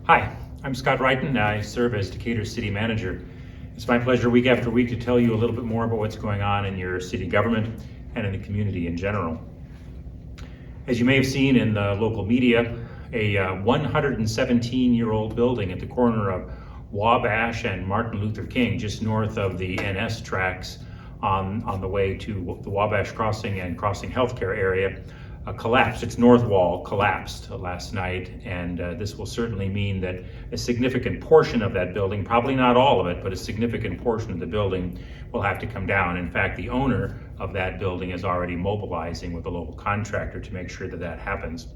Hi, I'm Scott Wrighton. I serve as Decatur City Manager. It's my pleasure week after week to tell you a little bit more about what's going on in your city government and in the community in general. As you may have seen in the local media, a 117-year-old building at the corner of Wabash and Martin Luther King, just north of the NS tracks on the way to the Wabash Crossing and Crossing Healthcare area, collapsed. Its north wall collapsed last night, and this will certainly mean that a significant portion of that building, probably not all of it, but a significant portion of the building will have to come down. In fact, the owner of that building is already mobilizing with a local contractor to make sure that that happens.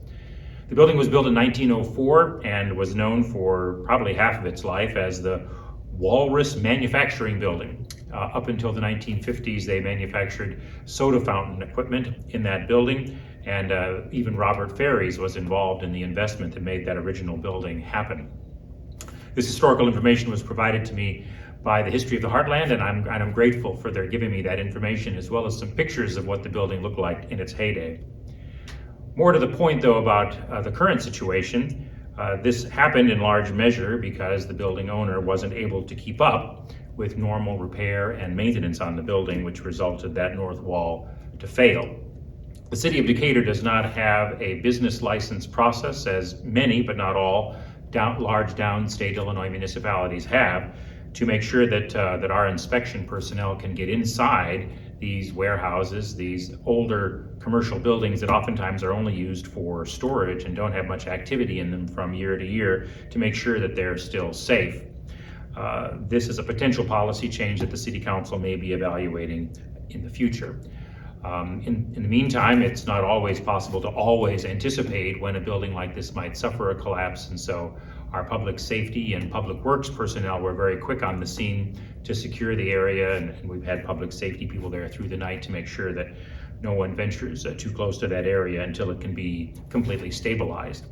The building was built in 1904 and was known for probably half of its life as the Walrus Manufacturing Building. Up until the 1950s, they manufactured soda fountain equipment in that building, and even Robert Ferries was involved in the investment that made that original building happen. This historical information was provided to me by the History of the Heartland, and I'm grateful for their giving me that information, as well as some pictures of what the building looked like in its heyday. More to the point, though, about the current situation, this happened in large measure because the building owner wasn't able to keep up with normal repair and maintenance on the building, which resulted that north wall to fail. The City of Decatur does not have a business license process, as many, but not all, large downstate Illinois municipalities have, to make sure that our inspection personnel can get inside these warehouses, these older commercial buildings that oftentimes are only used for storage and don't have much activity in them from year to year, to make sure that they're still safe. This is a potential policy change that the City Council may be evaluating in the future. In the meantime, it's not always possible to always anticipate when a building like this might suffer a collapse, and so our public safety and public works personnel were very quick on the scene to secure the area, and we've had public safety people there through the night to make sure that no one ventures too close to that area until it can be completely stabilized.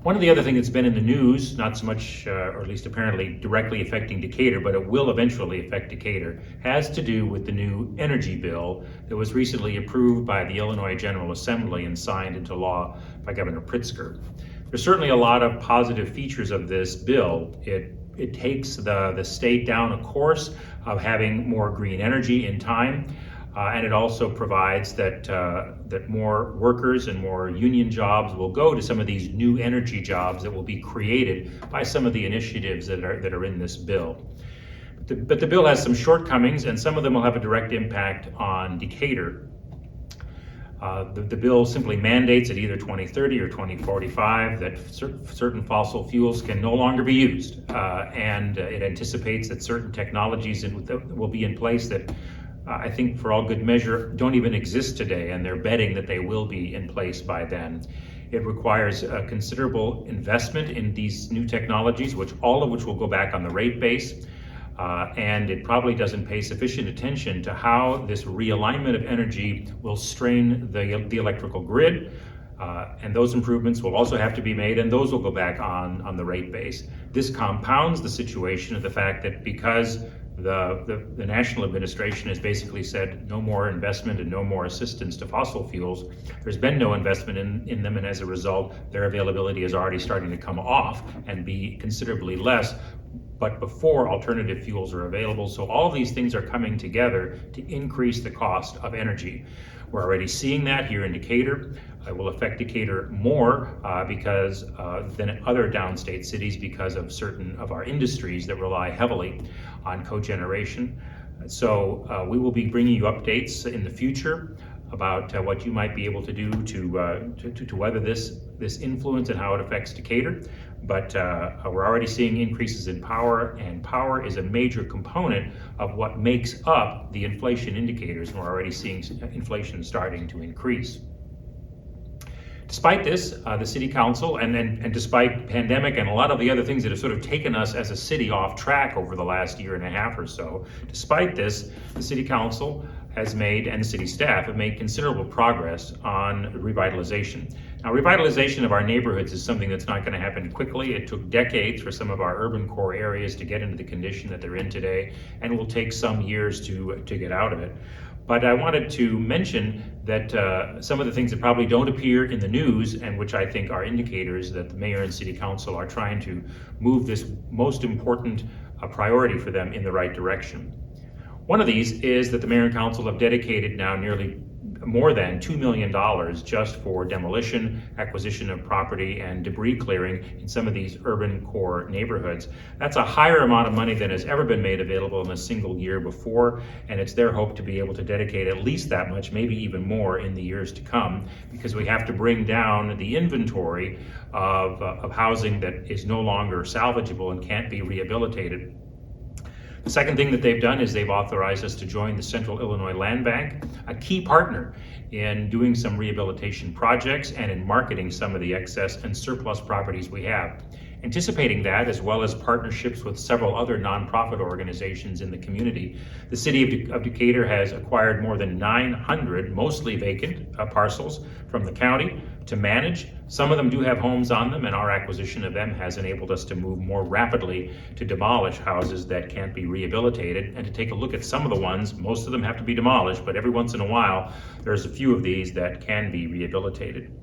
One of the other things that's been in the news, not so much, or at least apparently directly affecting Decatur, but it will eventually affect Decatur, has to do with the new energy bill that was recently approved by the Illinois General Assembly and signed into law by Governor Pritzker. There's certainly a lot of positive features of this bill. It takes the state down a course of having more green energy in time, and it also provides that more workers and more union jobs will go to some of these new energy jobs that will be created by some of the initiatives that are in this bill. But the bill has some shortcomings, and some of them will have a direct impact on Decatur. The bill simply mandates at either 2030 or 2045 that certain fossil fuels can no longer be used, and it anticipates that certain technologies will be in place that I think for all good measure don't even exist today, and they're betting that they will be in place by then. It requires a considerable investment in these new technologies, all of which will go back on the rate base. And it probably doesn't pay sufficient attention to how this realignment of energy will strain the electrical grid, and those improvements will also have to be made, and those will go back on the rate base. This compounds the situation of the fact that because the national administration has basically said no more investment and no more assistance to fossil fuels, there's been no investment in them, and as a result, their availability is already starting to come off and be considerably less, but before alternative fuels are available. So all these things are coming together to increase the cost of energy. We're already seeing that here in Decatur. It will affect Decatur more than other downstate cities because of certain of our industries that rely heavily on cogeneration. So we will be bringing you updates in the future about what you might be able to do to weather this influence and how it affects Decatur. But we're already seeing increases in power, and power is a major component of what makes up the inflation indicators, and we're already seeing inflation starting to increase. Despite this, the City Council, and despite pandemic and a lot of the other things that have sort of taken us as a city off track over the last year and a half or so, despite this, the City Council has made, and the city staff have made considerable progress on revitalization. Now, revitalization of our neighborhoods is something that's not going to happen quickly. It took decades for some of our urban core areas to get into the condition that they're in today, and it will take some years to get out of it. But I wanted to mention that some of the things that probably don't appear in the news, and which I think are indicators that the mayor and city council are trying to move this most important priority for them in the right direction. One of these is that the mayor and council have dedicated now nearly more than $2 million just for demolition, acquisition of property, and debris clearing in some of these urban core neighborhoods. That's a higher amount of money than has ever been made available in a single year before, and it's their hope to be able to dedicate at least that much, maybe even more in the years to come, because we have to bring down the inventory of housing that is no longer salvageable and can't be rehabilitated. The second thing that they've done is they've authorized us to join the Central Illinois Land Bank, a key partner in doing some rehabilitation projects and in marketing some of the excess and surplus properties we have. Anticipating that, as well as partnerships with several other nonprofit organizations in the community, the city of Decatur has acquired more than 900 mostly vacant parcels from the county to manage. Some of them do have homes on them, and our acquisition of them has enabled us to move more rapidly to demolish houses that can't be rehabilitated and to take a look at some of the ones. Most of them have to be demolished, but every once in a while there's a few of these that can be rehabilitated.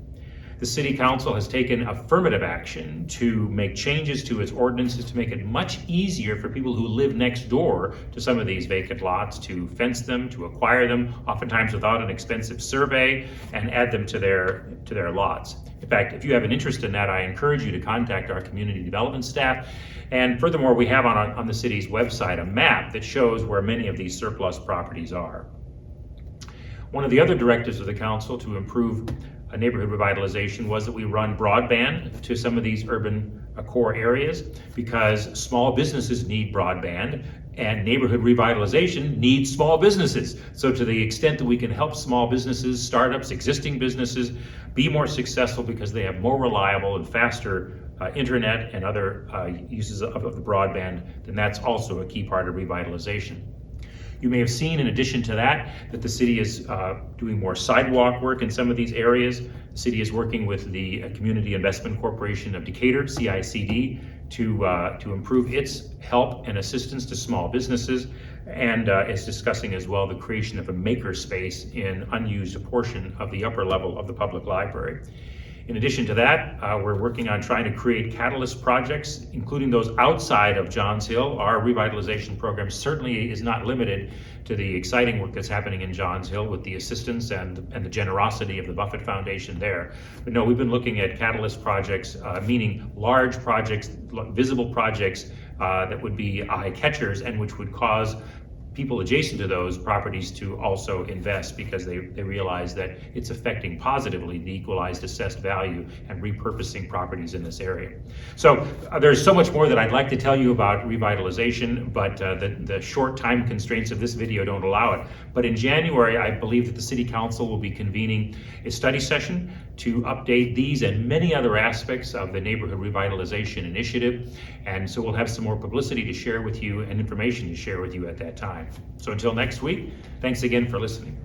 The City Council has taken affirmative action to make changes to its ordinances to make it much easier for people who live next door to some of these vacant lots to fence them, to acquire them, oftentimes without an expensive survey, and add them to their lots. In fact, if you have an interest in that, I encourage you to contact our community development staff. And furthermore, we have on the city's website a map that shows where many of these surplus properties are. One of the other directives of the council to improve neighborhood revitalization was that we run broadband to some of these urban core areas, because small businesses need broadband and neighborhood revitalization needs small businesses. So to the extent that we can help small businesses, startups, existing businesses be more successful because they have more reliable and faster internet and other uses of the broadband, then that's also a key part of revitalization. You may have seen, in addition to that the city is doing more sidewalk work in some of these areas. The city is working with the Community Investment Corporation of Decatur, CICD, to improve its help and assistance to small businesses, and is discussing as well the creation of a maker space in unused portion of the upper level of the public library. In addition to that, we're working on trying to create catalyst projects, including those outside of Johns Hill. Our revitalization program certainly is not limited to the exciting work that's happening in Johns Hill with the assistance and the generosity of the Buffett Foundation there. But no, we've been looking at catalyst projects, meaning large projects, visible projects that would be eye catchers and which would cause people adjacent to those properties to also invest, because they realize that it's affecting positively the equalized assessed value and repurposing properties in this area. So there's so much more that I'd like to tell you about revitalization, but the short time constraints of this video don't allow it. But in January, I believe that the City Council will be convening a study session to update these and many other aspects of the Neighborhood Revitalization Initiative. And so we'll have some more publicity to share with you and information to share with you at that time. So until next week, thanks again for listening.